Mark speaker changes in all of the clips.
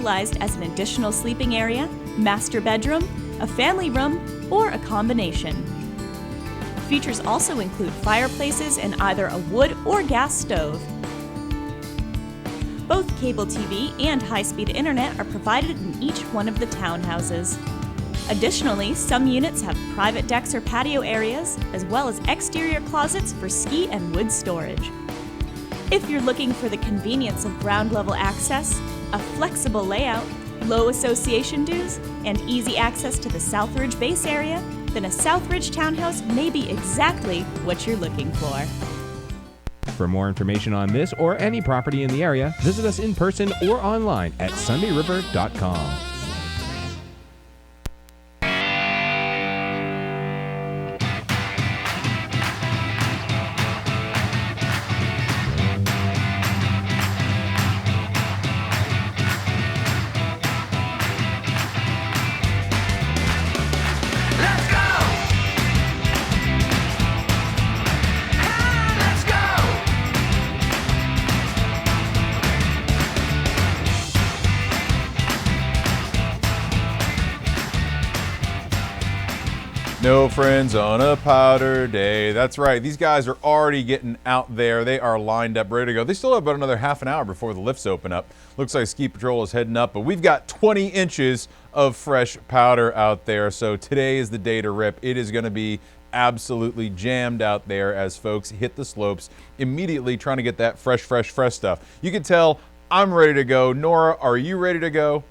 Speaker 1: utilized as an additional sleeping area, master bedroom, a family room, or a combination. Features also include fireplaces and either a wood or gas stove. Both cable TV and high-speed internet are provided in each one of the townhouses. Additionally, some units have private decks or patio areas, as well as exterior closets for ski and wood storage. If you're looking for the convenience of ground-level access, a flexible layout, low association dues, and easy access to the Southridge base area, then a Southridge townhouse may be exactly what you're looking for.
Speaker 2: For more information on this or any property in the area, visit us in person or online at sundayriver.com.
Speaker 3: No friends on a powder day. That's right. These guys are already getting out there. They are lined up, ready to go. They still have about another half an hour before the lifts open up. Looks like Ski Patrol is heading up, but we've got 20 inches of fresh powder out there. So today is the day to rip. It is going to be absolutely jammed out there as folks hit the slopes immediately trying to get that fresh stuff. You can tell I'm ready to go. Nora, are you ready to go?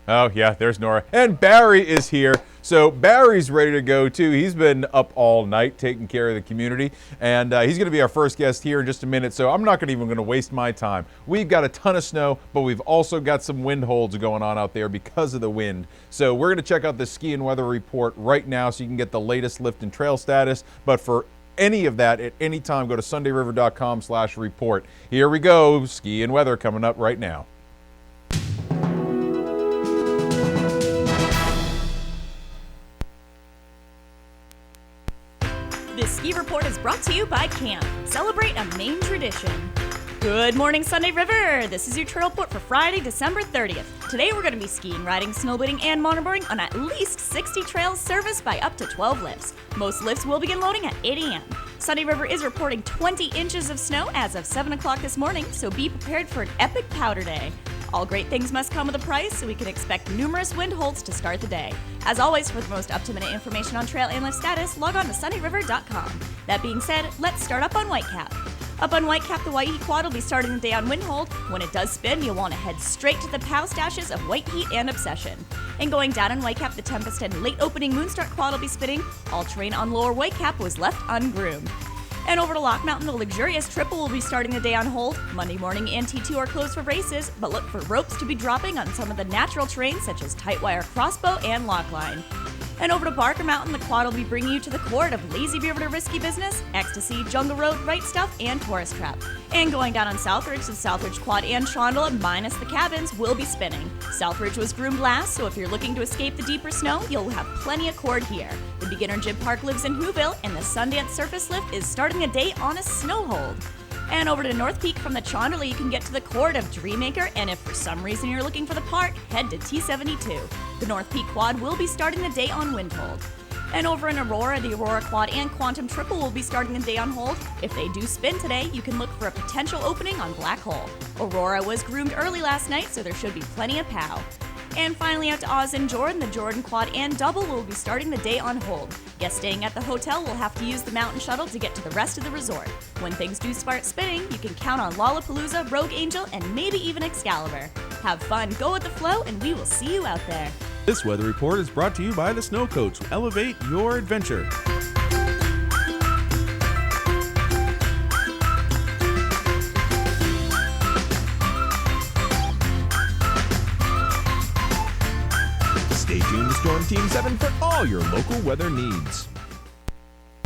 Speaker 3: Oh, yeah, there's Nora. And Barry is here. So Barry's ready to go, too. He's been up all night taking care of the community. And he's going to be our first guest here in just a minute. So I'm not even going to waste my time. We've got a ton of snow, but we've also got some wind holds going on out there because of the wind. So we're going to check out the ski and weather report right now so you can get the latest lift and trail status. But for any of that at any time, go to sundayriver.com/report. Here we go. Ski and weather coming up right now.
Speaker 1: This ski report is brought to you by Camp. Celebrate a Maine tradition. Good morning, Sunday River. This is your trail report for Friday, December 30th. Today we're going to be skiing, riding, snowboarding, and motorboarding on at least 60 trails serviced by up to 12 lifts. Most lifts will begin loading at 8 a.m. Sunday River is reporting 20 inches of snow as of 7 o'clock this morning, so be prepared for an epic powder day. All great things must come with a price, so we can expect numerous wind holds to start the day. As always, for the most up-to-minute information on trail and lift status, log on to sundayriver.com. That being said, let's start up on Whitecap. Up on Whitecap, the White Heat Quad will be starting the day on wind hold. When it does spin, you'll want to head straight to the POW stashes of White Heat and Obsession. And going down on Whitecap, the Tempest and late opening Moonstart Quad will be spinning. All terrain on lower Whitecap was left ungroomed. And over to Lock Mountain, the luxurious triple will be starting the day on hold. Monday morning and T2 are closed for races, but look for ropes to be dropping on some of the natural terrain such as tight wire crossbow and lockline. And over to Barker Mountain, the quad will be bringing you to the court of Lazy River to Risky Business, Ecstasy, Jungle Road, Right Stuff, and Tourist Trap. And going down on Southridge, the Southridge Quad and Trondle, minus the cabins, will be spinning. Southridge was groomed last, so if you're looking to escape the deeper snow, you'll have plenty of cord here. The beginner Jib Park lives in Whoville, and the Sundance Surface Lift is starting a day on a snow hold. And over to North Peak from the Trondle, you can get to the court of Dreammaker, and if for some reason you're looking for the park, head to T72. The North Peak Quad will be starting the day on wind hold. And over in Aurora, the Aurora Quad and Quantum Triple will be starting the day on hold. If they do spin today, you can look for a potential opening on Black Hole. Aurora was groomed early last night, so there should be plenty of POW. And finally out to Oz and Jordan, the Jordan Quad and Double will be starting the day on hold. Guests staying at the hotel will have to use the mountain shuttle to get to the rest of the resort. When things do start spinning, you can count on Lollapalooza, Rogue Angel, and maybe even Excalibur. Have fun, go with the flow, and we will see you out there.
Speaker 4: This weather report is brought to you by the Snow Coach. Elevate your adventure. Stay tuned to Storm Team 7 for all your local weather needs.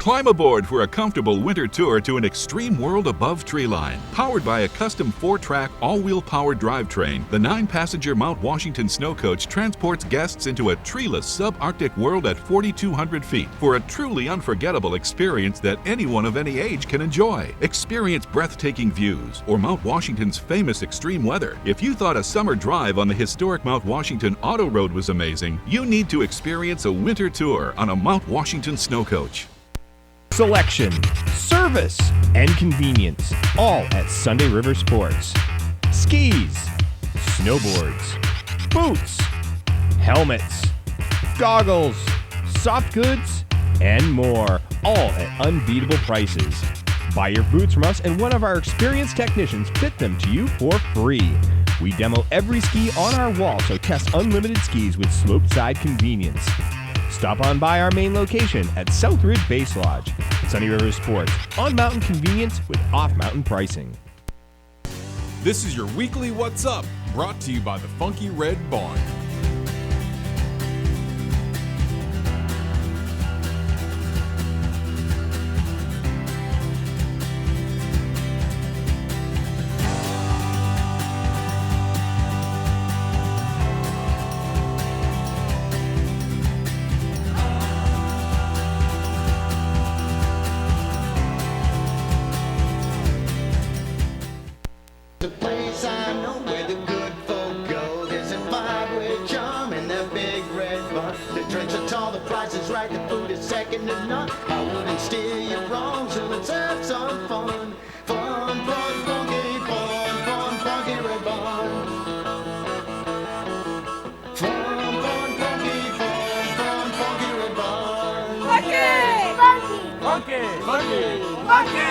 Speaker 5: Climb aboard for a comfortable winter tour to an extreme world above treeline. Powered by a custom 4-track, all-wheel powered drivetrain, the 9-passenger Mount Washington Snow Coach transports guests into a treeless subarctic world at 4,200 feet for a truly unforgettable experience that anyone of any age can enjoy. Experience breathtaking views or Mount Washington's famous extreme weather. If you thought a summer drive on the historic Mount Washington Auto Road was amazing, you need to experience a winter tour on a Mount Washington Snow Coach.
Speaker 2: Selection, service, and convenience, all at Sunday River Sports. Skis, snowboards, boots, helmets, goggles, soft goods, and more, all at unbeatable prices. Buy your boots from us and one of our experienced technicians fit them to you for free. We demo every ski on our wall, so test unlimited skis with slope side convenience. Stop on by our main location at South Ridge Base Lodge. Sunny River Sports, on-mountain convenience with off-mountain pricing.
Speaker 3: This is your weekly What's Up, brought to you by the Funky Red Barn.
Speaker 6: The place I know where the good folk go. There's a five-way charm in that big red barn. The drinks are tall, the price is right, the food is second to none. I wouldn't steer you wrong, so let's have some fun. Fun, fun, funky, funky red barn. Fun, funky red barn.
Speaker 7: Funky!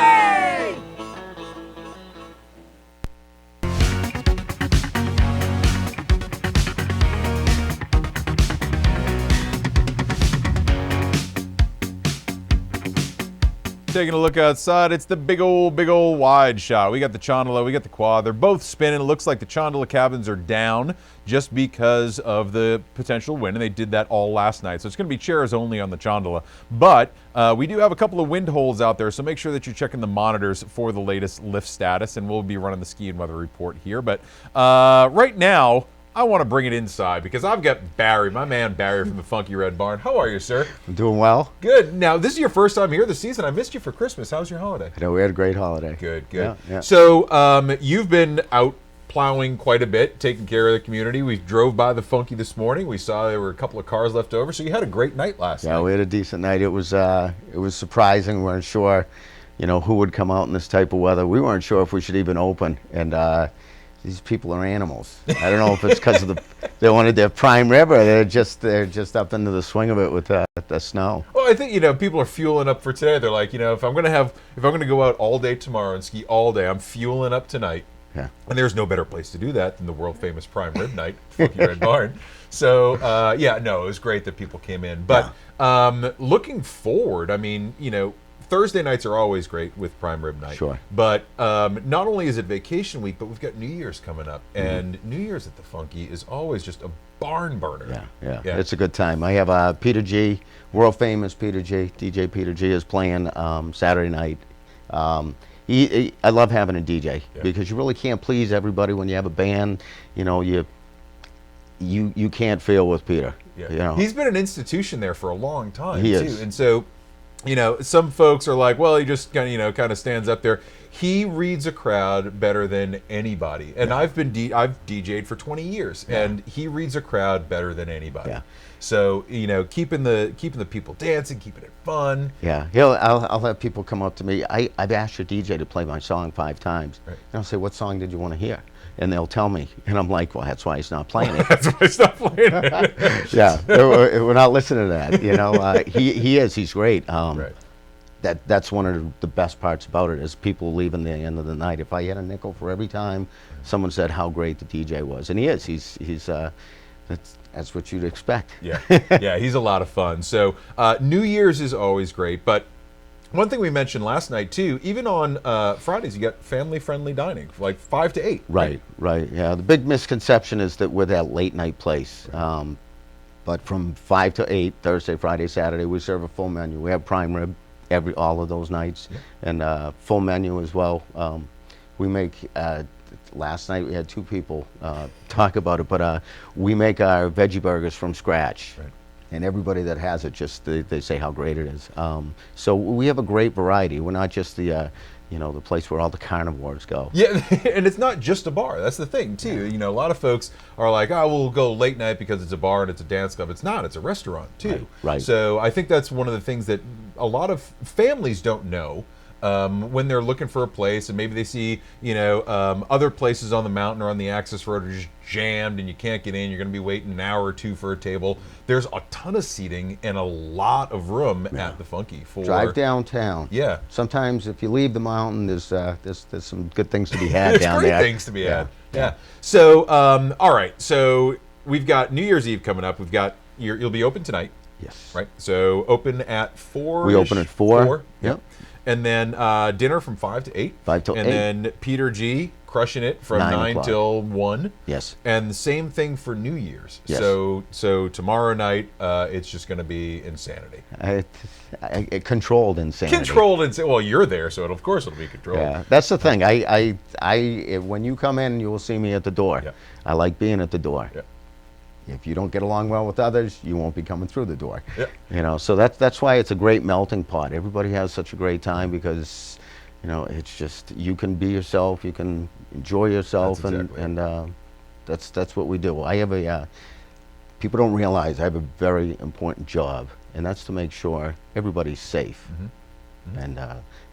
Speaker 3: Taking a look outside, it's the big old wide shot. We got the Chondola, we got the quad. They're both spinning. It looks like the Chondola cabins are down just because of the potential wind, and they did that all last night. So it's going to be chairs only on the Chondola. But we do have a couple of wind holes out there, so make sure that you're checking the monitors for the latest lift status, and we'll be running the ski and weather report here. But right now, I want to bring it inside because I've got Barry, my man Barry from the Funky Red Barn. How are you, sir?
Speaker 8: I'm doing well.
Speaker 3: Good. Now, this is your first time here this season. I missed you for Christmas. How was your holiday?
Speaker 8: You know, we had a great holiday.
Speaker 3: Good.
Speaker 8: Yeah.
Speaker 3: So, you've been out plowing quite a bit, taking care of the community. We drove by the Funky this morning. We saw there were a couple of cars left over. So you had a great night last night.
Speaker 8: Yeah, we had a decent night. It was surprising. We weren't sure, who would come out in this type of weather. We weren't sure if we should even open. And these people are animals. I don't know if it's because of they wanted their prime rib or they're just up into the swing of it with the snow.
Speaker 3: Well, I think people are fueling up for today. They're like, if I'm gonna go out all day tomorrow and ski all day, I'm fueling up tonight.
Speaker 8: Yeah.
Speaker 3: And there's no better place to do that than the world famous prime rib night, Funky Red Barn. So it was great that people came in. But looking forward, Thursday nights are always great with Prime Rib Night.
Speaker 8: Sure.
Speaker 3: But not only is it vacation week, but we've got New Year's coming up. And New Year's at the Funky is always just a barn burner.
Speaker 8: Yeah. It's a good time. I have Peter G, world famous Peter G, DJ Peter G is playing Saturday night. I love having a DJ because you really can't please everybody when you have a band. You can't fail with Peter.
Speaker 3: Yeah. He's been an institution there for a long time,
Speaker 8: he
Speaker 3: too.
Speaker 8: Is.
Speaker 3: And so, some folks are like, well, he just kind of stands up there. He reads a crowd better than anybody. And I've DJ'd for 20 years, and he reads a crowd better than anybody.
Speaker 8: Yeah.
Speaker 3: So, keeping the people dancing, keeping it fun.
Speaker 8: Yeah, I'll have people come up to me. I've asked your DJ to play my song 5 times. Right. And I'll say, what song did you want to hear? And they'll tell me. And I'm like, well, that's why he's not playing it.
Speaker 3: That's why he's not playing it.
Speaker 8: Yeah, we're not listening to that. He's great.
Speaker 3: Right.
Speaker 8: That's one of the best parts about it is people leaving the end of the night. If I had a nickel for every time someone said how great the DJ was, and he is. He's that's what you'd expect.
Speaker 3: Yeah, he's a lot of fun. So New Year's is always great, but one thing we mentioned last night too, even on Fridays, you got family-friendly dining, like 5 to 8.
Speaker 8: Right. Yeah, the big misconception is that we're that late night place. But from 5 to 8, Thursday, Friday, Saturday, we serve a full menu. We have prime rib, all of those nights, and full menu as well. We make. Last night we had 2 people talk about it, but we make our veggie burgers from scratch.
Speaker 3: Right.
Speaker 8: And everybody that has it, they say how great it is. So we have a great variety. We're not just the the place where all the carnivores go.
Speaker 3: Yeah, and it's not just a bar. That's the thing, too. You know, a lot of folks are like, oh, we'll go late night because it's a bar and it's a dance club. It's not. It's a restaurant, too.
Speaker 8: Right.
Speaker 3: So I think that's one of the things that a lot of families don't know. When they're looking for a place, and maybe they see, other places on the mountain or on the access road are just jammed and you can't get in, you're going to be waiting an hour or 2 for a table. There's a ton of seating and a lot of room at the Funky for
Speaker 8: Drive downtown.
Speaker 3: Yeah.
Speaker 8: Sometimes if you leave the mountain, there's some good things to be had down
Speaker 3: great
Speaker 8: there.
Speaker 3: Things to be had. Yeah. So, all right. So we've got New Year's Eve coming up. We've got you'll be open tonight.
Speaker 8: Yes.
Speaker 3: Right. So open at 4.
Speaker 8: We open at 4.
Speaker 3: Yep. And then dinner from 5 to 8.
Speaker 8: 5 till 8.
Speaker 3: And then Peter G. crushing it from 9
Speaker 8: o'clock.
Speaker 3: till 1.
Speaker 8: Yes.
Speaker 3: And the same thing for New Year's.
Speaker 8: Yes.
Speaker 3: So tomorrow night, it's just going to be insanity.
Speaker 8: Controlled insanity.
Speaker 3: Controlled insanity. Well, you're there, so of course it'll be controlled.
Speaker 8: Yeah, that's the thing. When you come in, you will see me at the door.
Speaker 3: Yeah.
Speaker 8: I like being at the door.
Speaker 3: Yeah.
Speaker 8: If you don't get along well with others, you won't be coming through the door.
Speaker 3: Yeah.
Speaker 8: So that's why it's a great melting pot. Everybody has such a great time because, it's just you can be yourself, you can enjoy yourself,
Speaker 3: That's exactly
Speaker 8: and that's what we do. I have people don't realize I have a very important job, and that's to make sure everybody's safe.
Speaker 3: Mm-hmm.
Speaker 8: And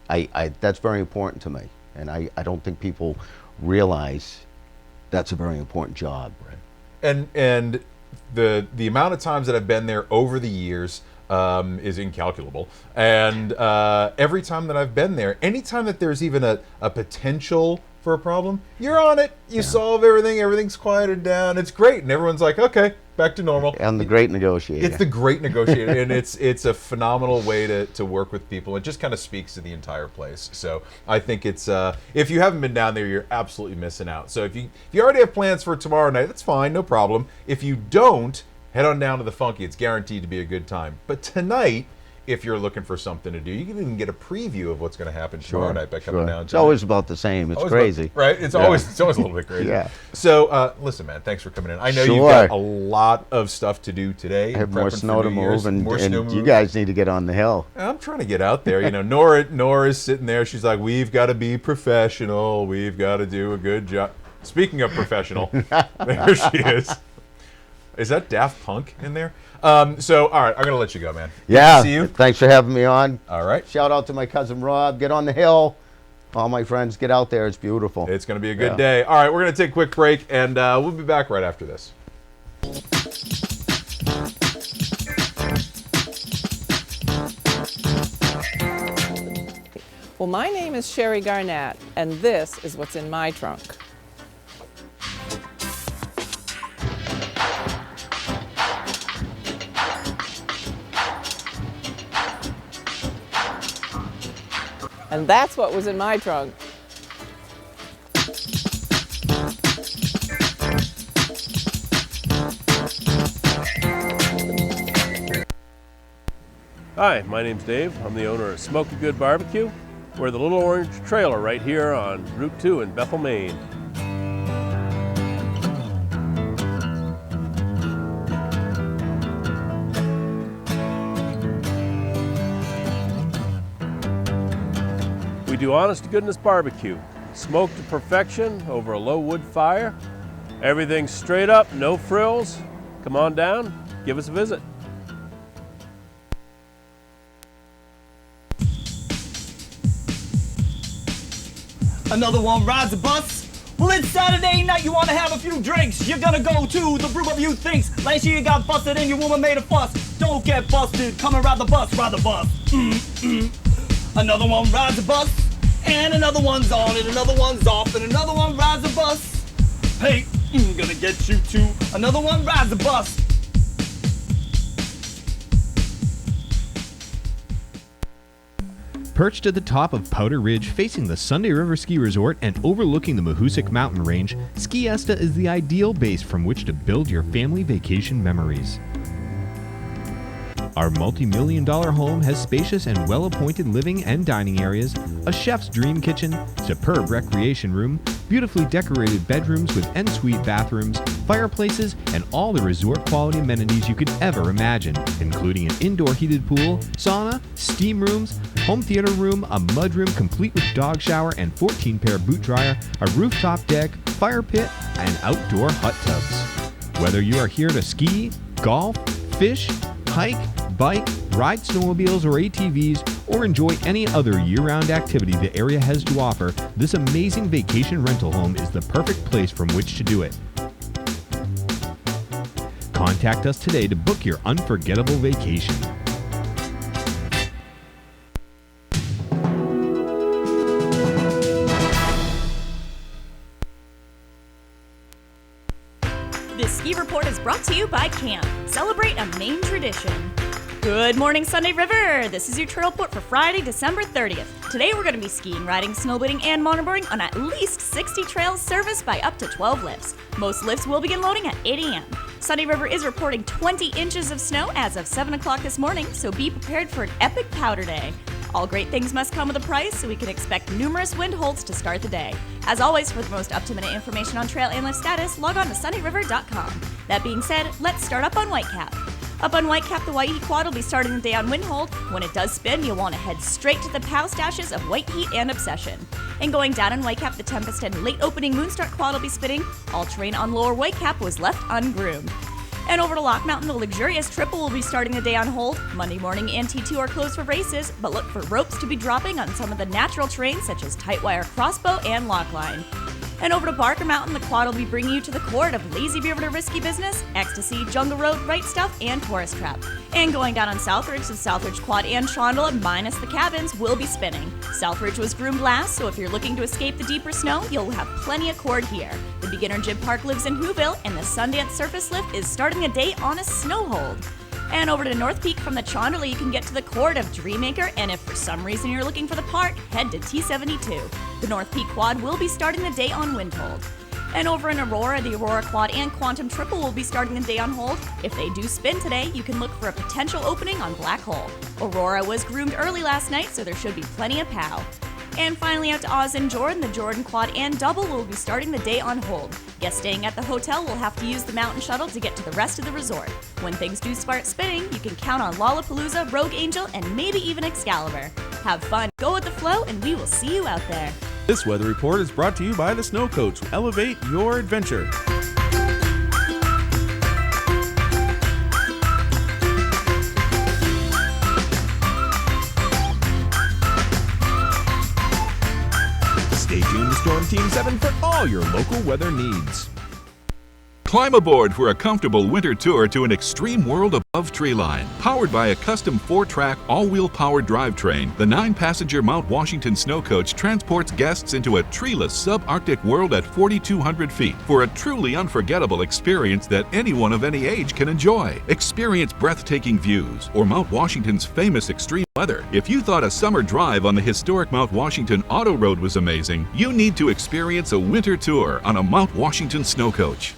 Speaker 8: I that's very important to me, and I don't think people realize that's a very important job.
Speaker 3: Right. And the amount of times that I've been there over the years is incalculable. And every time that I've been there, anytime that there's even a potential for a problem, you're on it. You solve everything. Everything's quieted down. It's great, and everyone's like, okay, back to normal.
Speaker 8: I'm the great negotiator.
Speaker 3: It's the great negotiator, and it's a phenomenal way to work with people. It just kind of speaks to the entire place. So I think it's if you haven't been down there, you're absolutely missing out. So if you already have plans for tomorrow night, that's fine, no problem. If you don't, head on down to the Funky. It's guaranteed to be a good time. But tonight, if you're looking for something to do, you can even get a preview of what's going to happen tomorrow night by coming down.
Speaker 8: It's always about the same. It's crazy.
Speaker 3: Right? It's always a little bit crazy.
Speaker 8: Yeah.
Speaker 3: So, listen, man, thanks for coming in. I know you've got a lot of stuff to do today.
Speaker 8: I have more snow to move, and
Speaker 3: snow
Speaker 8: you guys need to get on the hill.
Speaker 3: I'm trying to get out there. Nora's sitting there. She's like, we've got to be professional. We've got to do a good job. Speaking of professional, there she is. Is that Daft Punk in there? So, all right, I'm going to let you go, man.
Speaker 8: Yeah.
Speaker 3: Good to see you.
Speaker 8: Thanks for having me on.
Speaker 3: All right.
Speaker 8: Shout out to my cousin Rob. Get on the hill. All my friends, get out there. It's beautiful.
Speaker 3: It's going to be a good day. All right, we're going to take a quick break, and we'll be back right after this.
Speaker 9: Well, my name is Sherry Garnett, and this is what's in my trunk. And that's what was in my trunk.
Speaker 10: Hi, my name's Dave. I'm the owner of Smoky Good Barbecue. We're the Little Orange Trailer right here on Route 2 in Bethel, Maine. We do honest-to-goodness barbecue, smoked to perfection over a low wood fire. Everything's straight up, no frills. Come on down, give us a visit.
Speaker 7: Another one rides the bus. Well, it's Saturday night, you want to have a few drinks. You're gonna go to the brew of you thinks. Last year you got busted and your woman made a fuss. Don't get busted, come and ride the bus, ride the bus. Another one rides the bus, and another one's on, and another one's off, and another one rides the bus. Hey, gonna get you too. Another one rides the bus.
Speaker 2: Perched at the top of Powder Ridge, facing the Sunday River Ski Resort and overlooking the Mahoosic Mountain Range, Skiesta is the ideal base from which to build your family vacation memories. Our multi-million-dollar home has spacious and well-appointed living and dining areas, a chef's dream kitchen, superb recreation room, beautifully decorated bedrooms with en-suite bathrooms, fireplaces, and all the resort-quality amenities you could ever imagine, including an indoor heated pool, sauna, steam rooms, home theater room, a mudroom complete with dog shower and 14-pair boot dryer, a rooftop deck, fire pit, and outdoor hot tubs. Whether you are here to ski, golf, fish, hike, bike, ride snowmobiles or ATVs, or enjoy any other year-round activity the area has to offer, this amazing vacation rental home is the perfect place from which to do it. Contact us today to book your unforgettable vacation.
Speaker 1: This ski report is brought to you by Camp. Celebrate a Maine tradition. Good morning, Sunday River. This is your trail report for Friday, December 30th. Today we're going to be skiing, riding, snowboarding, and motorboarding on at least 60 trails serviced by up to 12 lifts. Most lifts will begin loading at 8 a.m. Sunday River is reporting 20 inches of snow as of 7 o'clock this morning, so be prepared for an epic powder day. All great things must come with a price, so we can expect numerous wind holds to start the day. As always, for the most up-to-minute information on trail and lift status, log on to sundayriver.com. That being said, let's start up on Whitecap. Up on Whitecap, the White Heat Quad will be starting the day on Windhold. When it does spin, you'll want to head straight to the POW stashes of White Heat and Obsession. And going down on Whitecap, the Tempest and late opening Moonstart Quad will be spinning. All terrain on Lower Whitecap was left ungroomed. And over to Lock Mountain, the Luxurious Triple will be starting the day on hold. Monday morning and T2 are closed for races, but look for ropes to be dropping on some of the natural terrain such as Tightwire Crossbow and Lockline. And over to Barker Mountain, the quad will be bringing you to the court of Lazy River to Risky Business, Ecstasy, Jungle Road, Right Stuff, and Tourist Trap. And going down on Southridge, the Southridge Quad and Trondle, minus the cabins, will be spinning. Southridge was groomed last, so if you're looking to escape the deeper snow, you'll have plenty of cord here. The beginner Jib Park lives in Whoville, and the Sundance Surface Lift is starting a day on a snow hold. And over to North Peak from the Trondle, you can get to the court of Dreammaker, and if for some reason you're looking for the park, head to T72. The North Peak Quad will be starting the day on Windhold. And over in Aurora, the Aurora Quad and Quantum Triple will be starting the day on hold. If they do spin today, you can look for a potential opening on Black Hole. Aurora was groomed early last night, so there should be plenty of POW. And finally out to Oz and Jordan, the Jordan Quad and Double will be starting the day on hold. Guests staying at the hotel will have to use the mountain shuttle to get to the rest of the resort. When things do start spinning, you can count on Lollapalooza, Rogue Angel, and maybe even Excalibur. Have fun, go with the flow, and we will see you out there.
Speaker 4: This weather report is brought to you by the Snow Coach. Elevate your adventure.
Speaker 2: Stay tuned to Storm Team 7 for all your local weather needs.
Speaker 5: Climb aboard for a comfortable winter tour to an extreme world above treeline. Powered by a custom 4-track, all-wheel powered drivetrain, the 9-passenger Mount Washington Snow Coach transports guests into a treeless subarctic world at 4,200 feet for a truly unforgettable experience that anyone of any age can enjoy. Experience breathtaking views or Mount Washington's famous extreme weather. If you thought a summer drive on the historic Mount Washington Auto Road was amazing, you need to experience a winter tour on a Mount Washington Snow Coach.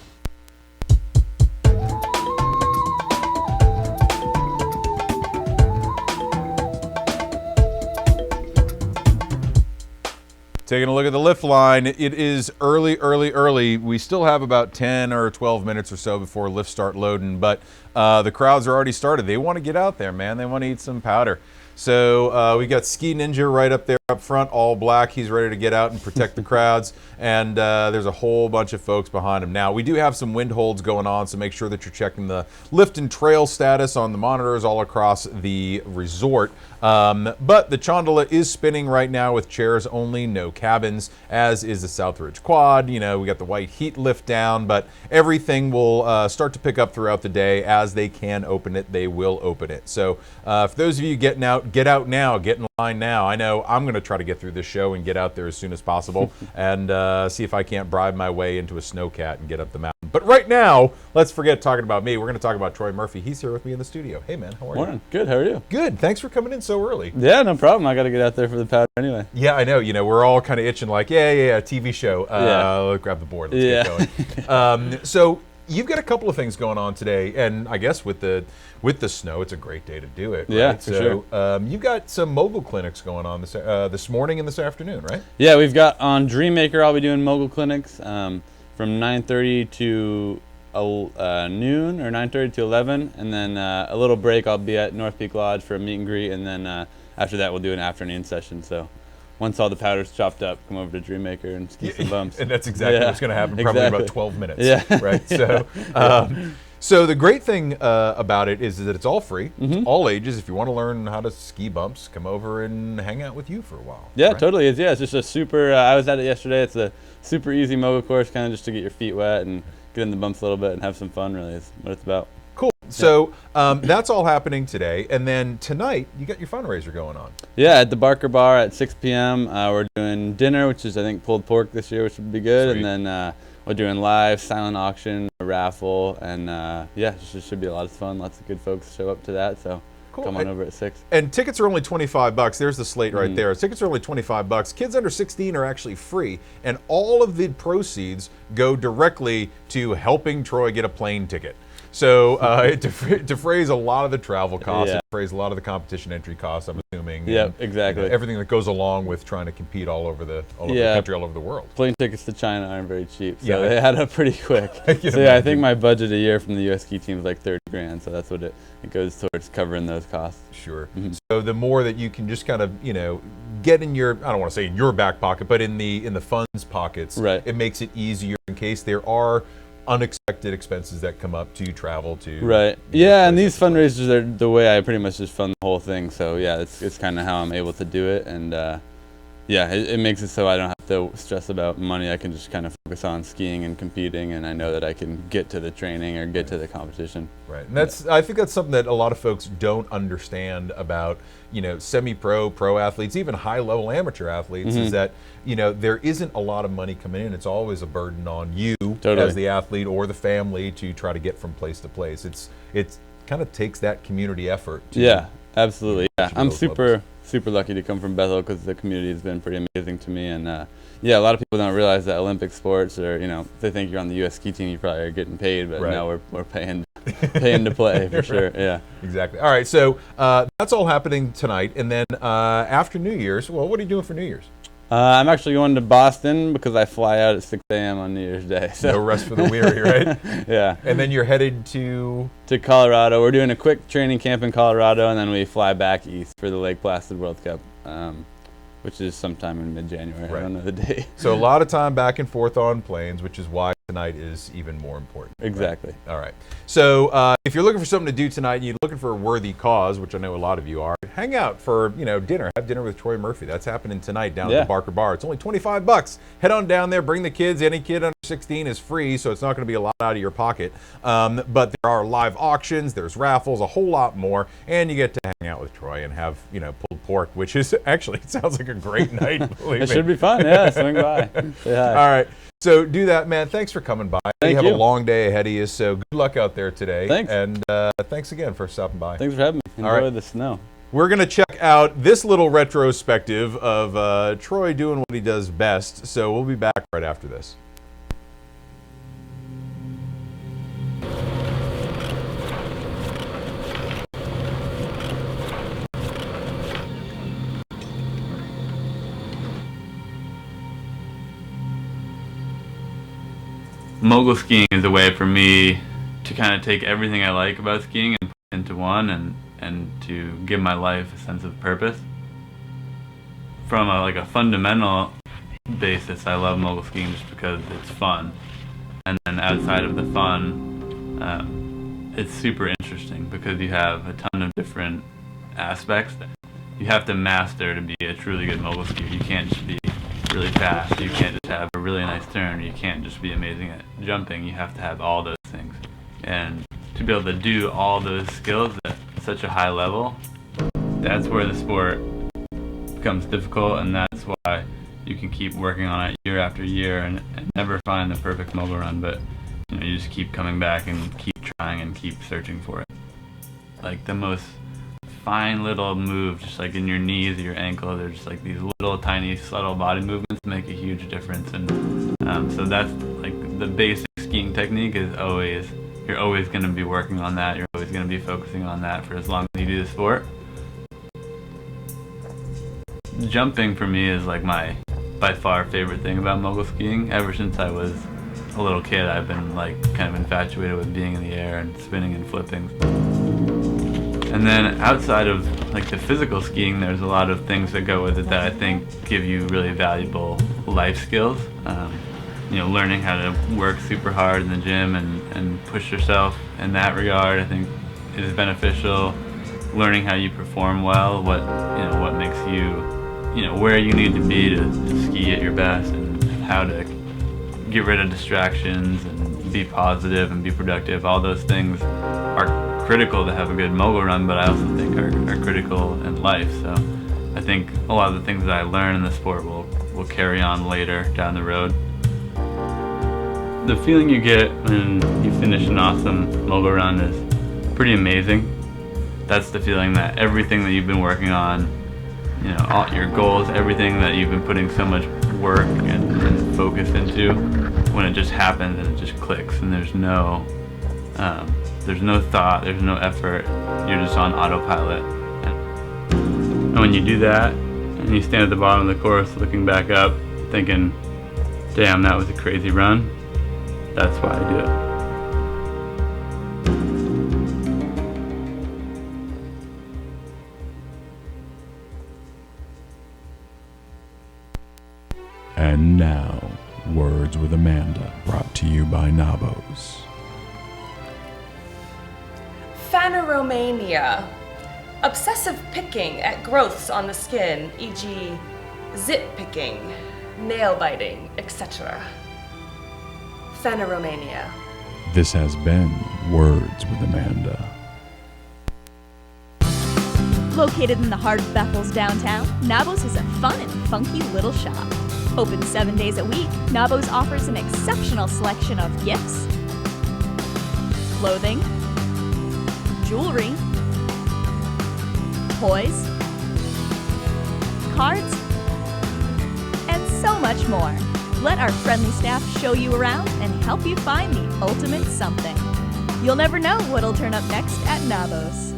Speaker 3: Taking a look at the lift line, it is early. We still have about 10 or 12 minutes or so before lifts start loading, but the crowds are already started. They want to get out there, man. They want to eat some powder. So we got Ski Ninja right up there up front, all black. He's ready to get out and protect the crowds. And there's a whole bunch of folks behind him. Now, we do have some wind holds going on, so make sure that you're checking the lift and trail status on the monitors all across the resort. But the Chondola is spinning right now with chairs only, no cabins, as is the Southridge Quad. You know, we got the White Heat lift down, but everything will start to pick up throughout the day. As they can open it, they will open it. So for those of you getting out, get out now, get in line now. I know I'm going to try to get through this show and get out there as soon as possible and see if I can't bribe my way into a snowcat and get up the mountain. But right now, let's forget talking about me. We're going to talk about Troy Murphy. He's here with me in the studio. Hey, man, how are
Speaker 11: Morning.
Speaker 3: you?
Speaker 11: Good. How are you?
Speaker 3: Good. Thanks for coming in so early.
Speaker 11: Yeah, no problem. I got to get out there for the powder anyway.
Speaker 3: Yeah, I know. You know, we're all kind of itching like, yeah, TV show.
Speaker 11: Yeah.
Speaker 3: Let's grab the board. Let's get going. So you've got a couple of things going on today, and I guess with the snow, it's a great day to do it. Right?
Speaker 11: Yeah, for
Speaker 3: sure. You've got some mogul clinics going on this morning and this afternoon, right?
Speaker 11: Yeah, we've got on Dreammaker. I'll be doing mogul clinics from 9:30 to noon, or 9:30 to 11, and then a little break. I'll be at North Peak Lodge for a meet and greet, and then after that we'll do an afternoon session. So once all the powder's chopped up, come over to Dreammaker and ski some bumps.
Speaker 3: And that's exactly what's going to happen, probably
Speaker 11: exactly.
Speaker 3: about 12 minutes.
Speaker 11: Yeah.
Speaker 3: Right. So, so the great thing about it is that it's all free, it's all ages. If you want to learn how to ski bumps, come over and hang out with you for a while.
Speaker 11: Yeah,
Speaker 3: right?
Speaker 11: totally is. Yeah, it's just a super. I was at it yesterday. It's a super easy mogul course, kind of just to get your feet wet and get in the bumps a little bit and have some fun. Really, is what it's about.
Speaker 3: Cool. So that's all happening today, and then tonight you got your fundraiser going on.
Speaker 11: Yeah, at the Barker Bar at 6 p.m. We're doing dinner, which is I think pulled pork this year, which would be good,
Speaker 3: Sweet.
Speaker 11: and then we're doing live silent auction, a raffle, and yeah, it should be a lot of fun. Lots of good folks show up to that, so
Speaker 3: Cool.
Speaker 11: come on over at 6.
Speaker 3: And tickets are only $25. There's the slate right there. Tickets are only $25. Kids under 16 are actually free, and all of the proceeds go directly to helping Troy get a plane ticket. So it defrays a lot of the travel costs,
Speaker 11: Yeah.
Speaker 3: it defrays a lot of the competition entry costs, I'm assuming.
Speaker 11: Yeah,
Speaker 3: and,
Speaker 11: exactly.
Speaker 3: everything that goes along with trying to compete all over the country, all over the world.
Speaker 11: Plane tickets to China aren't very cheap, so
Speaker 3: Yeah.
Speaker 11: they add up pretty quick.
Speaker 3: I can
Speaker 11: So yeah, I
Speaker 3: imagine.
Speaker 11: think my budget a year from the U.S. ski team is like 30 grand, so that's what it goes towards covering those costs.
Speaker 3: Sure. So the more that you can just kind of, get in your, I don't want to say in your back pocket, but in the funds pockets,
Speaker 11: Right.
Speaker 3: it makes it easier in case there are unexpected expenses that come up to travel to.
Speaker 11: Right. Yeah, and these fundraisers are the way I pretty much just fund the whole thing. So yeah, it's kind of how I'm able to do it, and yeah, it makes it so I don't have to stress about money. I can just kind of focus on skiing and competing, and I know that I can get to the training or get to the competition.
Speaker 3: Right, and I think that's something that a lot of folks don't understand about, semi-pro, pro athletes, even high-level amateur athletes, is that, there isn't a lot of money coming in. It's always a burden on you
Speaker 11: Totally.
Speaker 3: as the athlete or the family to try to get from place to place. It kind of takes that community effort.
Speaker 11: Yeah, absolutely. Yeah,
Speaker 3: to
Speaker 11: I'm
Speaker 3: those
Speaker 11: super lucky to come from Bethel because the community has been pretty amazing to me, and yeah, a lot of people don't realize that Olympic sports, or if they think you're on the U.S. ski team, you probably are getting paid, but
Speaker 3: Right.
Speaker 11: no, we're paying to play for sure. Yeah.
Speaker 3: Exactly. All right, so that's all happening tonight, and then after New Year's, well, what are you doing for New Year's?
Speaker 11: I'm actually going to Boston because I fly out at 6 a.m. on New Year's Day. So.
Speaker 3: No rest for the weary, right?
Speaker 11: Yeah.
Speaker 3: And then you're headed to
Speaker 11: Colorado. We're doing a quick training camp in Colorado, and then we fly back east for the Lake Placid World Cup, which is sometime in mid-January.
Speaker 3: Right.
Speaker 11: I don't know the date.
Speaker 3: So a lot of time back and forth on planes, which is why tonight is even more important.
Speaker 11: Exactly.
Speaker 3: Right? All right. So if you're looking for something to do tonight and you're looking for a worthy cause, which I know a lot of you are, hang out for dinner. Have dinner with Troy Murphy. That's happening tonight down at the Barker Bar. It's only $25. Head on down there. Bring the kids. Any kid under 16 is free, so it's not going to be a lot out of your pocket. But there are live auctions. There's raffles, a whole lot more, and you get to hang out with Troy and have pulled pork, which is actually, it sounds like a great night. Believe
Speaker 11: It
Speaker 3: me.
Speaker 11: should be fun. Yeah, swing by. Say hi.
Speaker 3: All right. So do that, man. Thanks for coming by.
Speaker 11: Thank
Speaker 3: you have
Speaker 11: you.
Speaker 3: a long day ahead of you, so good luck out there today.
Speaker 11: Thanks.
Speaker 3: And thanks again for stopping by.
Speaker 11: Thanks for having me.
Speaker 3: All right.
Speaker 11: Enjoy the snow.
Speaker 3: We're going to check out this little retrospective of Troy doing what he does best, so we'll be back right after this.
Speaker 11: Mogul skiing is a way for me to kind of take everything I like about skiing and put it into one, and to give my life a sense of purpose. From a fundamental basis, I love mogul skiing just because it's fun, and then outside of the fun, it's super interesting because you have a ton of different aspects that you have to master to be a truly good mogul skier. You can't just be really fast, you can't just have a really nice turn, you can't just be amazing at jumping. You have to have all those things, and to be able to do all those skills at such a high level, that's where the sport becomes difficult, and that's why you can keep working on it year after year and never find the perfect mogul run, but you just keep coming back and keep trying and keep searching for it. Like the most fine little move, just like in your knees or your ankle, they're just like these little tiny subtle body movements make a huge difference, and so that's like the basic skiing technique is always, you're always going to be working on that. You're always going to be focusing on that for as long as you do the sport. Jumping for me is like my by far favorite thing about mogul skiing. Ever since I was a little kid, I've been like kind of infatuated with being in the air and spinning and flipping. And then outside of like the physical skiing, there's a lot of things that go with it that I think give you really valuable life skills. You know, learning how to work super hard in the gym and push yourself in that regard, I think is beneficial. Learning how you perform well, what makes you know, where you need to be to ski at your best, and how to get rid of distractions and be positive and be productive. All those things are critical to have a good mogul run, but I also think are critical in life. So I think a lot of the things that I learn in the sport will carry on later down the road. The feeling you get when you finish an awesome mogul run is pretty amazing. That's the feeling that everything that you've been working on, you know, all your goals, everything that you've been putting so much work and focus into, when it just happens and it just clicks, and there's no thought, there's no effort, you're just on autopilot. And when you do that, and you stand at the bottom of the course looking back up, thinking, damn, that was a crazy run, that's why I do it.
Speaker 4: And now, Words with Amanda, brought to you by Nabos.
Speaker 12: Phaneromania. Obsessive picking at growths on the skin, e.g. zit picking, nail biting, etc. Phaneromania.
Speaker 4: This has been Words with Amanda.
Speaker 1: Located in the heart of Bethel's downtown, Nabos is a fun and funky little shop. Open 7 days a week, Nabos offers an exceptional selection of gifts, clothing, jewelry, toys, cards, and so much more. Let our friendly staff show you around and help you find the ultimate something. You'll never know what'll turn up next at Nabos.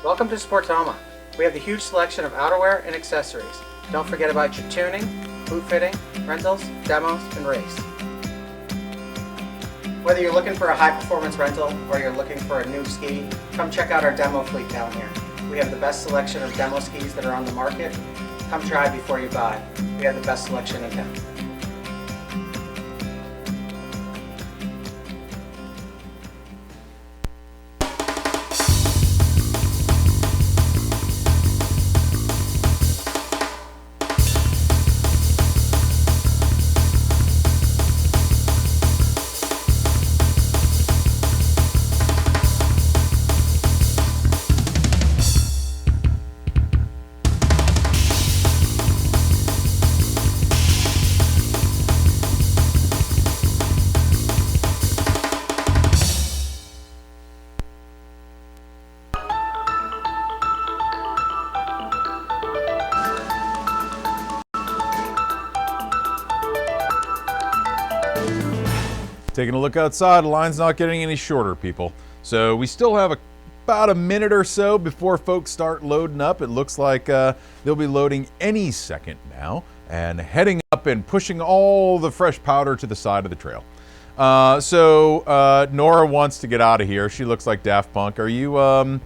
Speaker 13: Welcome to Sportoma. We have the huge selection of outerwear and accessories. Don't forget about your tuning, boot fitting, rentals, demos, and race. Whether you're looking for a high-performance rental or you're looking for a new ski, come check out our demo fleet down here. We have the best selection of demo skis that are on the market. Come try before you buy. We have the best selection in town.
Speaker 3: Taking a look outside, the line's not getting any shorter, people. So we still have about a minute or so before folks start loading up. It looks like they'll be loading any second now and heading up and pushing all the fresh powder to the side of the trail. So Nora wants to get out of here. She looks like Daft Punk. Are you, wow.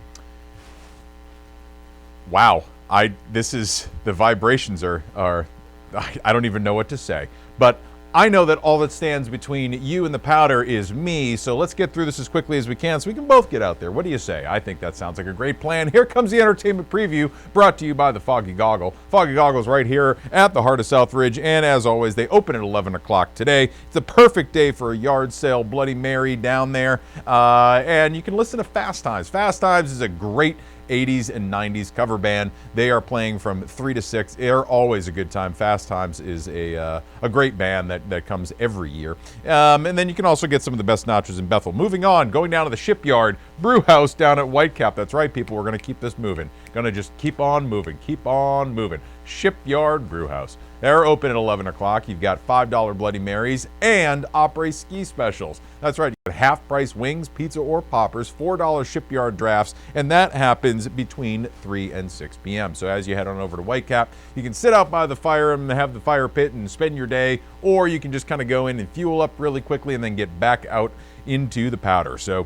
Speaker 3: The vibrations are I don't even know what to say. But I know that all that stands between you and the powder is me, so let's get through this as quickly as we can so we can both get out there. What do you say? I think that sounds like a great plan. Here comes the entertainment preview brought to you by the Foggy Goggle. Foggy Goggle's right here at the heart of Southridge, and as always, they open at 11 o'clock today. It's a perfect day for a yard sale, Bloody Mary down there, and you can listen to Fast Times. Fast Times is a great 80s and 90s cover band. They are playing from 3 to 6. They're always a good time. Fast Times is a great band that comes every year. And then you can also get some of the best nachos in Bethel. Moving on, going down to the Shipyard Brew House down at Whitecap. That's right, people. We're going to keep this moving. Going to just keep on moving. Keep on moving. Shipyard Brew House. They're open at 11 o'clock. You've got $5 Bloody Marys and Opry ski specials. That's right. You got half-price wings, pizza, or poppers, $4 Shipyard drafts, and that happens between 3 and 6 p.m. So as you head on over to Whitecap, you can sit out by the fire and have the fire pit and spend your day, or you can just kind of go in and fuel up really quickly and then get back out into the powder. So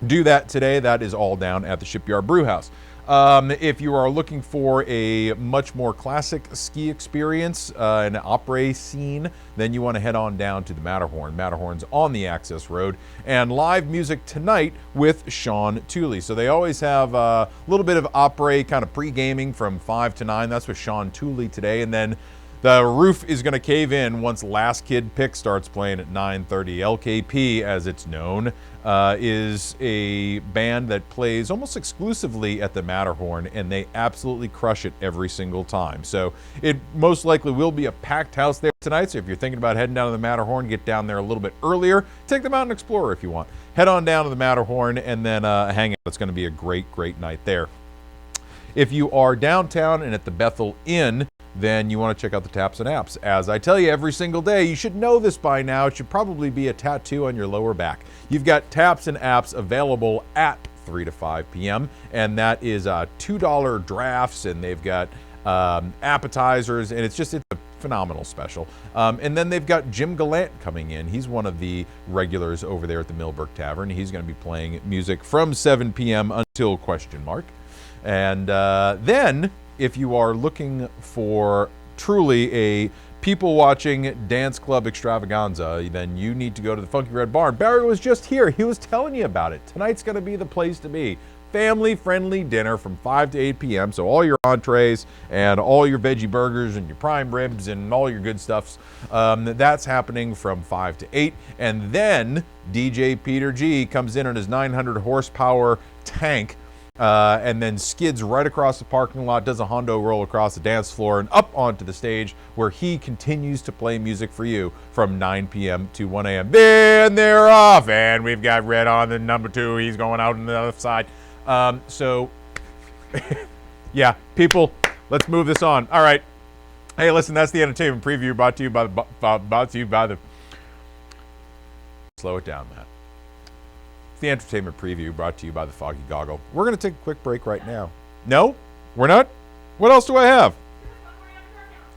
Speaker 3: do that today. That is all down at the Shipyard Brew House. If you are looking for a much more classic ski experience, an opera scene, then you want to head on down to the Matterhorn. Matterhorn's on the access road, and live music tonight with Sean Tooley. So they always have a little bit of opera kind of pre-gaming from 5 to 9. That's with Sean Tooley today, and then the roof is going to cave in once Last Kid Pick starts playing at 9:30. LKP, as it's known, is a band that plays almost exclusively at the Matterhorn, and they absolutely crush it every single time. So it most likely will be a packed house there tonight. So if you're thinking about heading down to the Matterhorn, get down there a little bit earlier. Take the Mountain Explorer if you want. Head on down to the Matterhorn and then hang out. It's going to be a great, great night there. If you are downtown and at the Bethel Inn, then you want to check out the Taps and Apps. As I tell you every single day, you should know this by now. It should probably be a tattoo on your lower back. You've got Taps and Apps available at 3 to 5 p.m. and that is $2 drafts, and they've got appetizers, and it's a phenomenal special. And then they've got Jim Gallant coming in. He's one of the regulars over there at the Millbrook Tavern. He's going to be playing music from 7 p.m. until ? And then, if you are looking for truly a people-watching dance club extravaganza, then you need to go to the Funky Red Barn. Barry was just here. He was telling you about it. Tonight's going to be the place to be. Family-friendly dinner from 5 to 8 p.m. So all your entrees and all your veggie burgers and your prime ribs and all your good stuffs, that's happening from 5 to 8. And then DJ Peter G comes in on his 900 horsepower tank, and then skids right across the parking lot, does a Hondo roll across the dance floor and up onto the stage, where he continues to play music for you from 9 p.m. to 1 a.m. Then they're off, and we've got Red on the number 2. He's going out on the other side. So, yeah, people, let's move this on. All right. Hey, listen, that's the entertainment preview brought to you by the. Slow it down, Matt. The entertainment preview brought to you by the Foggy Goggle. We're going to take a quick break right now. No, we're not. What else do I have?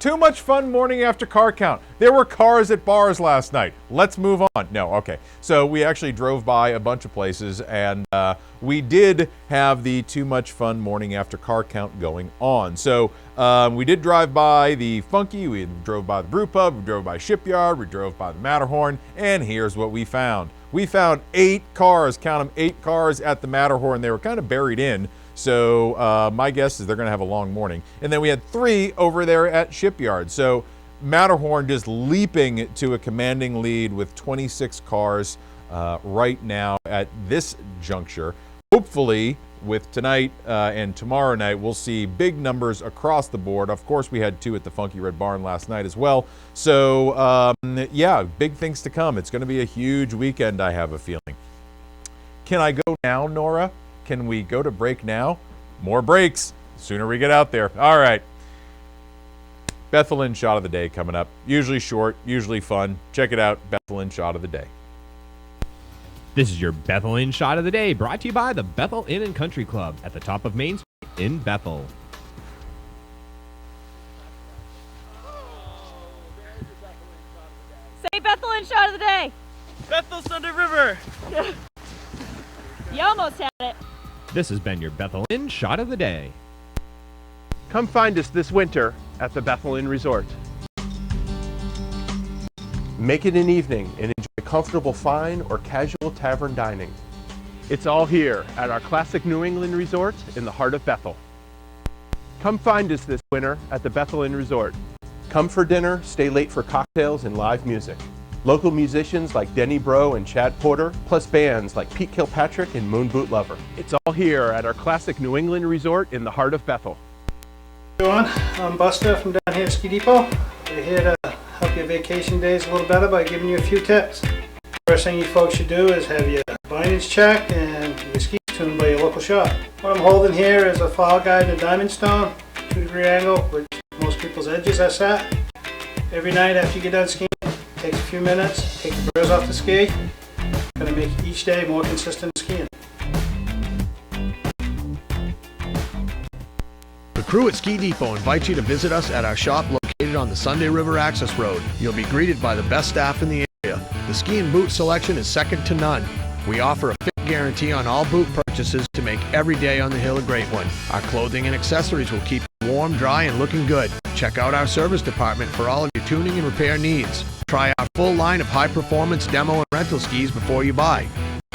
Speaker 3: Too much fun morning after car count. There were cars at bars last night. Let's move on. No, okay. So we actually drove by a bunch of places, and we did have the too much fun morning after car count going on. So we did drive by the Funky, we drove by the Brew Pub, we drove by Shipyard, we drove by the Matterhorn, and here's what we found. We found 8 cars, count them, 8 cars at the Matterhorn. They were kind of buried in. So my guess is they're going to have a long morning. And then we had 3 over there at Shipyard. So Matterhorn just leaping to a commanding lead with 26 cars right now at this juncture. Hopefully, with tonight and tomorrow night, we'll see big numbers across the board. Of course, we had 2 at the Funky Red Barn last night as well. So, yeah, big things to come. It's going to be a huge weekend, I have a feeling. Can I go now, Nora? Can we go to break now? More breaks. The sooner we get out there. All right. Bethel Inn Shot of the Day coming up. Usually short, usually fun. Check it out. Bethel Inn Shot of the Day.
Speaker 2: This is your Bethel Inn Shot of the Day, brought to you by the Bethel Inn and Country Club at the top of Main Street in Bethel.
Speaker 1: Say Bethel Inn Shot of the Day.
Speaker 7: Bethel Sunday River.
Speaker 1: You almost had it.
Speaker 2: This has been your Bethel Inn Shot of the Day.
Speaker 14: Come find us this winter at the Bethel Inn Resort.
Speaker 10: Make it an evening and enjoy comfortable fine or casual tavern dining. It's all here at our classic New England resort in the heart of Bethel. Come find us this winter at the Bethel Inn Resort. Come for dinner, stay late for cocktails and live music. Local musicians like Denny Bro and Chad Porter, plus bands like Pete Kilpatrick and Moon Boot Lover. It's all here at our classic New England resort in the heart of Bethel.
Speaker 14: Everyone, I'm Buster from down here at Ski Depot. We're here to help your vacation days a little better by giving you a few tips. First thing you folks should do is have your bindings checked and your skis tuned by your local shop. What I'm holding here is a fall guide and a diamond stone, 2-degree angle, which most people's edges are set. Every night after you get done skiing, takes a few minutes, take the burrs off the ski. Gonna make each day more consistent skiing.
Speaker 15: The crew at Ski Depot invites you to visit us at our shop located on the Sunday River Access Road. You'll be greeted by the best staff in the area. The ski and boot selection is second to none. We offer a fit guarantee on all boot purchases to make every day on the hill a great one. Our clothing and accessories will keep you warm, dry, and looking good. Check out our service department for all of your tuning and repair needs. Try our full line of high-performance demo and rental skis before you buy.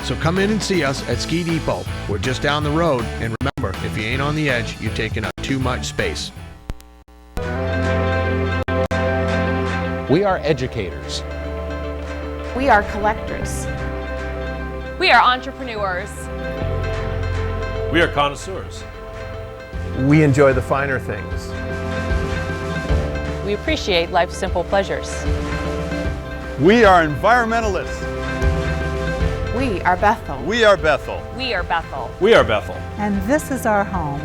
Speaker 15: So come in and see us at Ski Depot. We're just down the road, and remember, if you ain't on the edge, you're taking up too much space.
Speaker 16: We are educators.
Speaker 17: We are collectors.
Speaker 12: We are entrepreneurs.
Speaker 10: We are connoisseurs.
Speaker 18: We enjoy the finer things.
Speaker 9: We appreciate life's simple pleasures.
Speaker 19: We are environmentalists.
Speaker 17: We are Bethel.
Speaker 19: We are Bethel.
Speaker 12: We are Bethel.
Speaker 10: We are Bethel.
Speaker 17: And this is our home.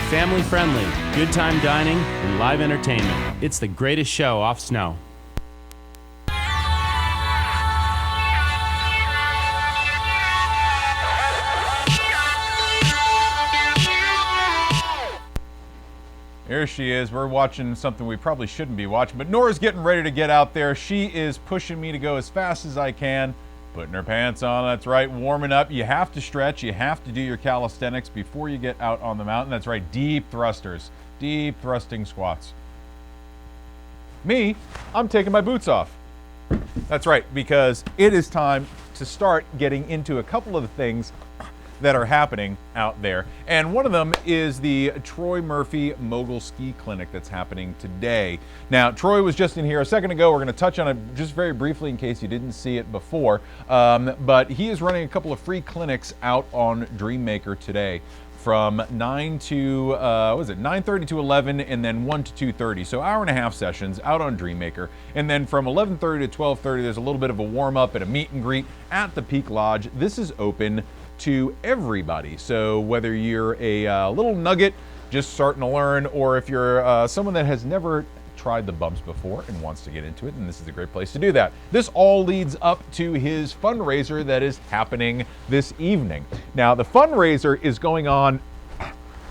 Speaker 20: Family friendly, good time dining, and live entertainment. It's the greatest show off snow.
Speaker 3: Here she is. We're watching something we probably shouldn't be watching, but Nora's getting ready to get out there. She is pushing me to go as fast as I can, putting her pants on. That's right, warming up. You have to stretch. You have to do your calisthenics before you get out on the mountain. That's right, deep thrusters, deep thrusting squats. Me, I'm taking my boots off. That's right, because it is time to start getting into a couple of the things that are happening out there. And one of them is the Troy Murphy Mogul Ski Clinic that's happening today. Now, Troy was just in here a second ago. We're going to touch on it just very briefly in case you didn't see it before. But he is running a couple of free clinics out on Dreammaker today from 9:30 to 11, and then 1 to 2:30. So hour and a half sessions out on Dreammaker. And then from 11:30 to 12:30, there's a little bit of a warm up and a meet and greet at the Peak Lodge. This is open to everybody. So whether you're a little nugget just starting to learn, or if you're someone that has never tried the bumps before and wants to get into it, then this is a great place to do that. This all leads up to his fundraiser that is happening this evening. Now, the fundraiser is going on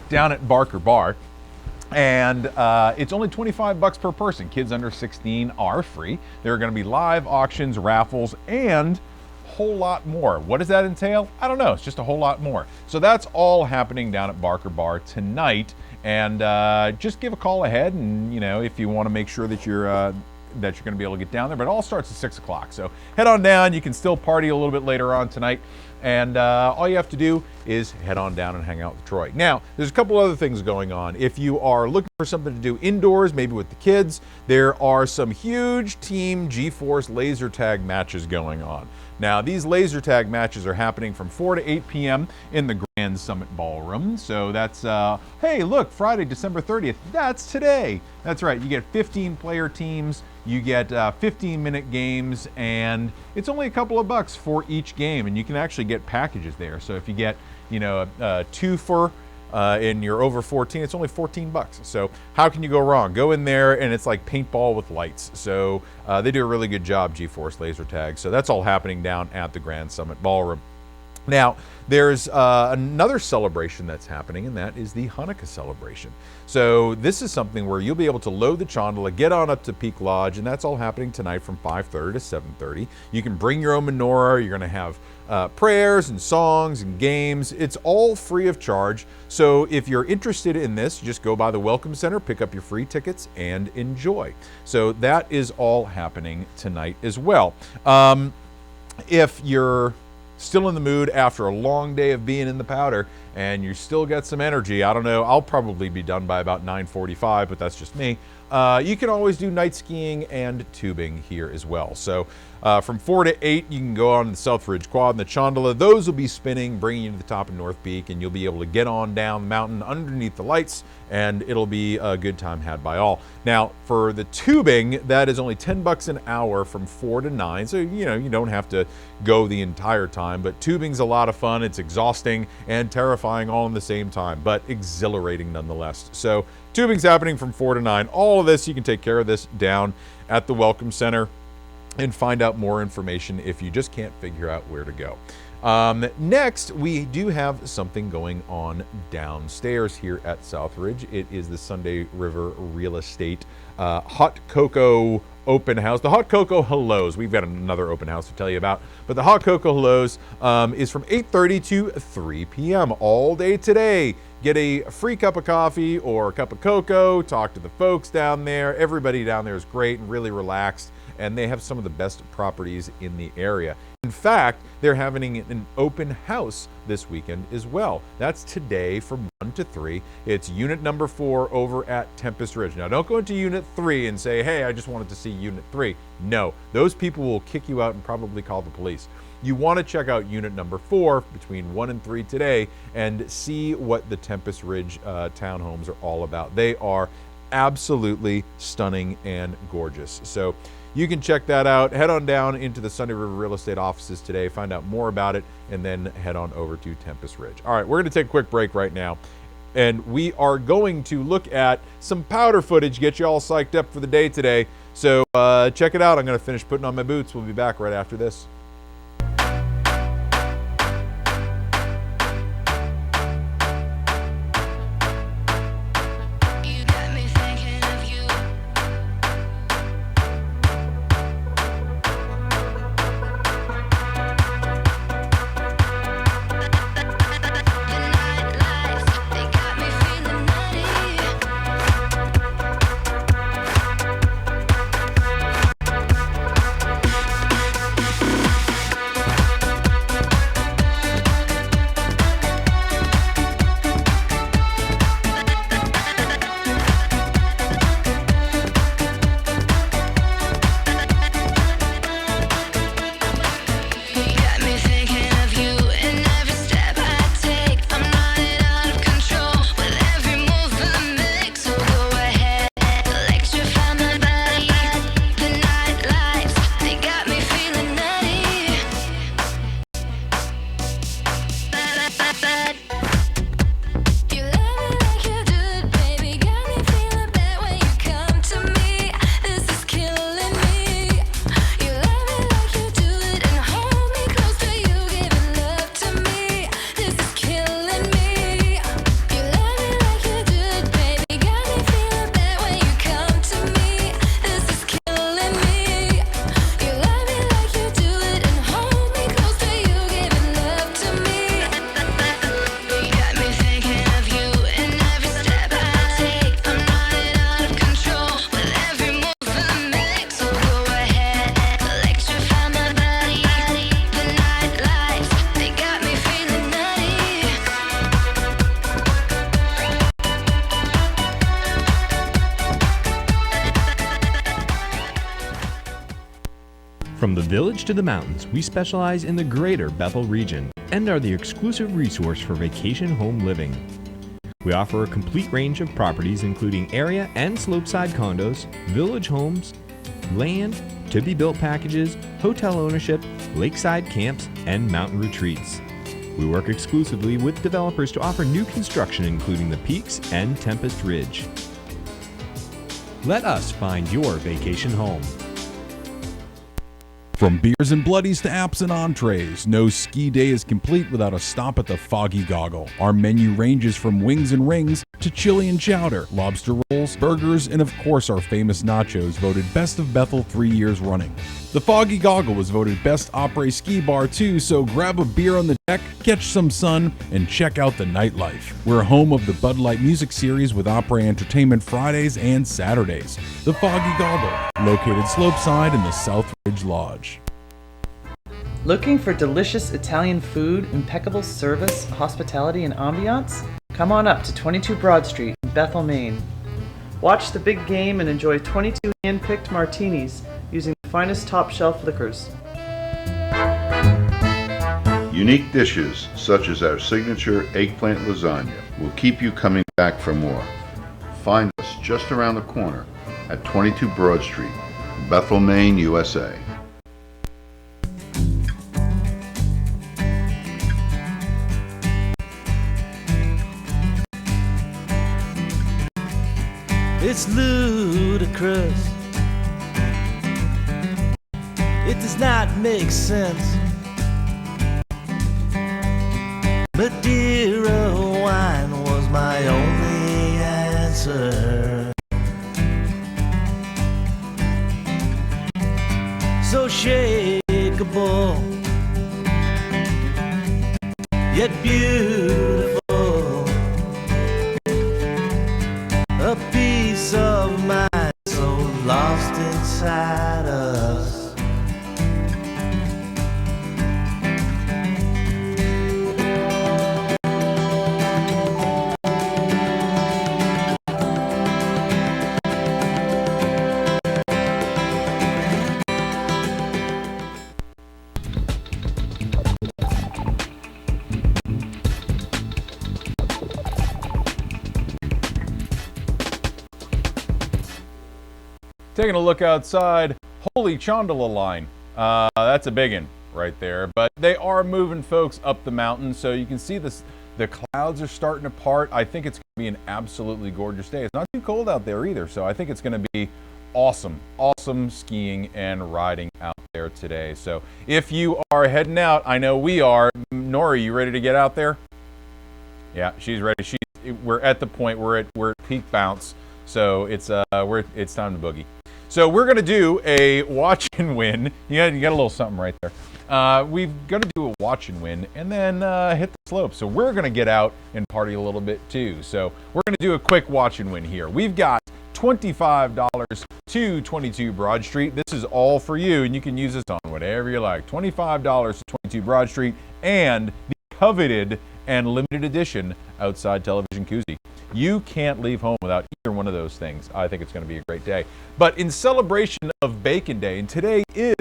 Speaker 3: down at Barker Bar, and it's only $25 per person. Kids under 16 are free. There are going to be live auctions, raffles, and whole lot more. What does that entail? I don't know. It's just a whole lot more. So that's all happening down at Barker Bar tonight. And just give a call ahead, and if you want to make sure that you're going to be able to get down there. But it all starts at 6 o'clock. So head on down. You can still party a little bit later on tonight. And all you have to do is head on down and hang out with Troy. Now, there's a couple other things going on. If you are looking for something to do indoors, maybe with the kids, there are some huge Team G-Force laser tag matches going on. Now, these laser tag matches are happening from 4 to 8 p.m. in the Grand Summit Ballroom. So that's, hey, look, Friday, December 30th, that's today. That's right, you get 15-player teams, you get 15-minute games, and it's only a couple of bucks for each game, and you can actually get packages there. So if you get, a twofer, and you're over 14, it's only $14. So how can you go wrong? Go in there and it's like paintball with lights. So they do a really good job, GeForce laser tag. So that's all happening down at the Grand Summit Ballroom. Now, there's another celebration that's happening, and that is the Hanukkah celebration. So this is something where you'll be able to load the gondola, get on up to Peak Lodge, and that's all happening tonight from 5:30 to 7:30. You can bring your own menorah. You're going to have prayers and songs and games. It's all free of charge. So if you're interested in this, just go by the Welcome Center, pick up your free tickets, and enjoy. So that is all happening tonight as well. If you're still in the mood after a long day of being in the powder and you still got some energy, I don't know, I'll probably be done by about 9:45, but that's just me. You can always do night skiing and tubing here as well. So from 4 to 8, you can go on the South Ridge Quad and the Chondola. Those will be spinning, bringing you to the top of North Peak, and you'll be able to get on down the mountain underneath the lights, and it'll be a good time had by all. Now, for the tubing, that is only $10 an hour from 4 to 9, so you know, you don't have to go the entire time, but tubing's a lot of fun. It's exhausting and terrifying all in the same time, but exhilarating nonetheless. So tubing's happening from 4 to 9. All of this, you can take care of this down at the Welcome Center and find out more information if you just can't figure out where to go. Next, we do have something going on downstairs here at Southridge. It is the Sunday River Real Estate Hot Cocoa Open House. The Hot Cocoa Hellos. We've got another open house to tell you about, but the Hot Cocoa Hellos is from 8:30 to 3 p.m. all day today. Get a free cup of coffee or a cup of cocoa, talk to the folks down there. Everybody down there is great and really relaxed, and they have some of the best properties in the area. In fact, they're having an open house this weekend as well. That's today from 1 to 3. It's unit number 4 over at Tempest Ridge. Now, don't go into unit 3 and say, hey, I just wanted to see unit 3. No, those people will kick you out and probably call the police. You want to check out unit number 4 between 1 and 3 today and see what the Tempest Ridge townhomes are all about. They are absolutely stunning and gorgeous. So you can check that out. Head on down into the Sunday River Real Estate offices today, find out more about it, and then head on over to Tempest Ridge. All right, we're going to take a quick break right now, and we are going to look at some powder footage, get you all psyched up for the day today. So check it out. I'm going to finish putting on my boots. We'll be back right after this.
Speaker 2: From the village to the mountains, we specialize in the greater Bethel region and are the exclusive resource for vacation home living. We offer a complete range of properties including area and slopeside condos, village homes, land, to-be-built packages, hotel ownership, lakeside camps, and mountain retreats. We work exclusively with developers to offer new construction including the Peaks and Tempest Ridge. Let us find your vacation home.
Speaker 19: From beers and bloodies to apps and entrees, no ski day is complete without a stop at the Foggy Goggle. Our menu ranges from wings and rings to chili and chowder, lobster rolls, burgers, and of course our famous nachos, voted Best of Bethel 3 years running. The Foggy Goggle was voted Best Opry Ski Bar too, so grab a beer on the deck, catch some sun, and check out the nightlife. We're home of the Bud Light Music Series with Opry Entertainment Fridays and Saturdays. The Foggy Goggle, located slopeside in the South Ridge Lodge.
Speaker 21: Looking for delicious Italian food, impeccable service, hospitality, and ambiance? Come on up to 22 Broad Street in Bethel, Maine. Watch the big game and enjoy 22 hand-picked martinis using the finest top-shelf liquors.
Speaker 22: Unique dishes such as our signature eggplant lasagna will keep you coming back for more. Find us just around the corner at 22 Broad Street, Bethel, Maine, USA.
Speaker 23: It's ludicrous. It does not make sense. But dearer wine was my only answer. So shakeable, yet beautiful. A peace of mind so lost inside us.
Speaker 3: Taking a look outside, holy Chondala line. That's a big one right there. But they are moving folks up the mountain, so you can see this. The clouds are starting to part. I think it's going to be an absolutely gorgeous day. It's not too cold out there either, so I think it's going to be awesome, awesome skiing and riding out there today. So if you are heading out, I know we are. Nori, you ready to get out there? Yeah, she's ready. We're at the point we're at peak bounce, so it's time to boogie. So we're going to do a watch and win. You got a little something right there. We're going to do a watch and win and then hit the slope. So we're going to get out and party a little bit too. So we're going to do a quick watch and win here. We've got $25 to 22 Broad Street. This is all for you, and you can use this on whatever you like. $25 to 22 Broad Street and the coveted and limited edition outside television koozie. You can't leave home without either one of those things. I think it's going to be a great day. But in celebration of Bacon Day, and today is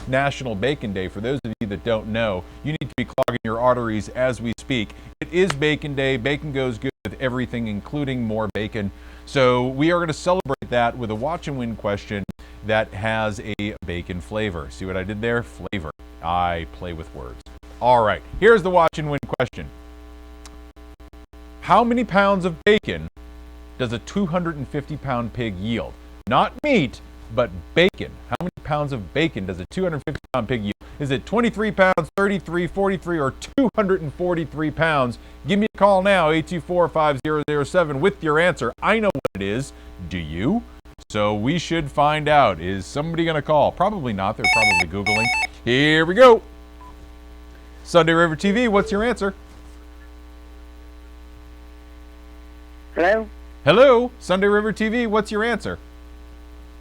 Speaker 3: National Bacon Day, for those of you that don't know, you need to be clogging your arteries as we speak. It is Bacon Day. Bacon goes good with everything, including more bacon. So we are going to celebrate that with a watch and win question that has a bacon flavor. See what I did there? Flavor. I play with words. All right, here's the watch and win question. How many pounds of bacon does a 250-pound pig yield? Not meat, but bacon. How many pounds of bacon does a 250-pound pig yield? Is it 23 pounds, 33, 43, or 243 pounds? Give me a call now, 824-5007, with your answer. I know what it is. Do you? So we should find out. Is somebody going to call? Probably not. They're probably Googling. Here we go. Sunday River TV, what's your answer?
Speaker 24: Hello?
Speaker 3: Hello, Sunday River TV, what's your answer?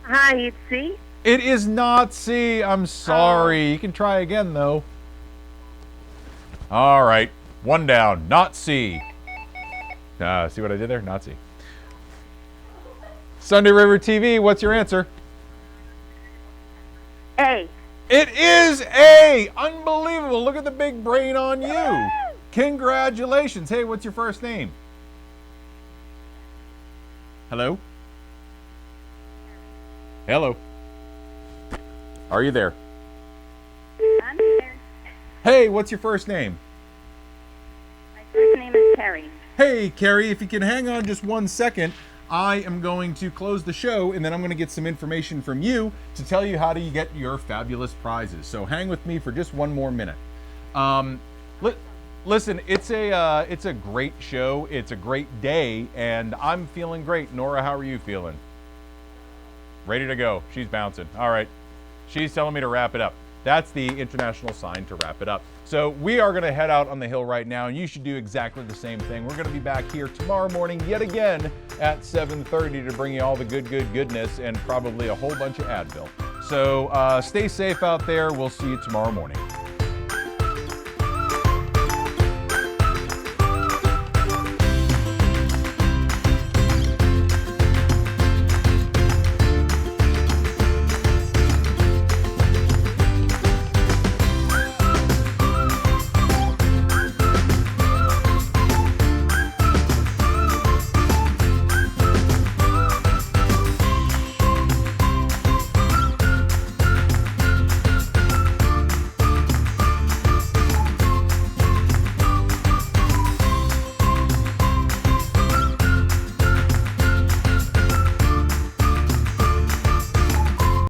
Speaker 24: Hi, it's C.
Speaker 3: It is not C. I'm sorry. You can try again, though. All right, one down. Not C. See what I did there? Not C. Sunday River TV, what's your answer?
Speaker 24: A.
Speaker 3: It is A. Unbelievable. Look at the big brain on you. Congratulations. Hey, what's your first name? Hello? Hello? Are you there?
Speaker 24: I'm here.
Speaker 3: Hey, what's your first name?
Speaker 5: Carrie.
Speaker 3: Hey, Carrie, if you can hang on just 1 second, I am going to close the show, and then I'm going to get some information from you to tell you how to get your fabulous prizes. So hang with me for just one more minute. Listen, it's a great show. It's a great day, and I'm feeling great. Nora, how are you feeling? Ready to go. She's bouncing. All right. She's telling me to wrap it up. That's the international sign to wrap it up. So we are going to head out on the hill right now, and you should do exactly the same thing. We're going to be back here tomorrow morning yet again at 7:30 to bring you all the goodness and probably a whole bunch of Advil. So stay safe out there. We'll see you tomorrow morning.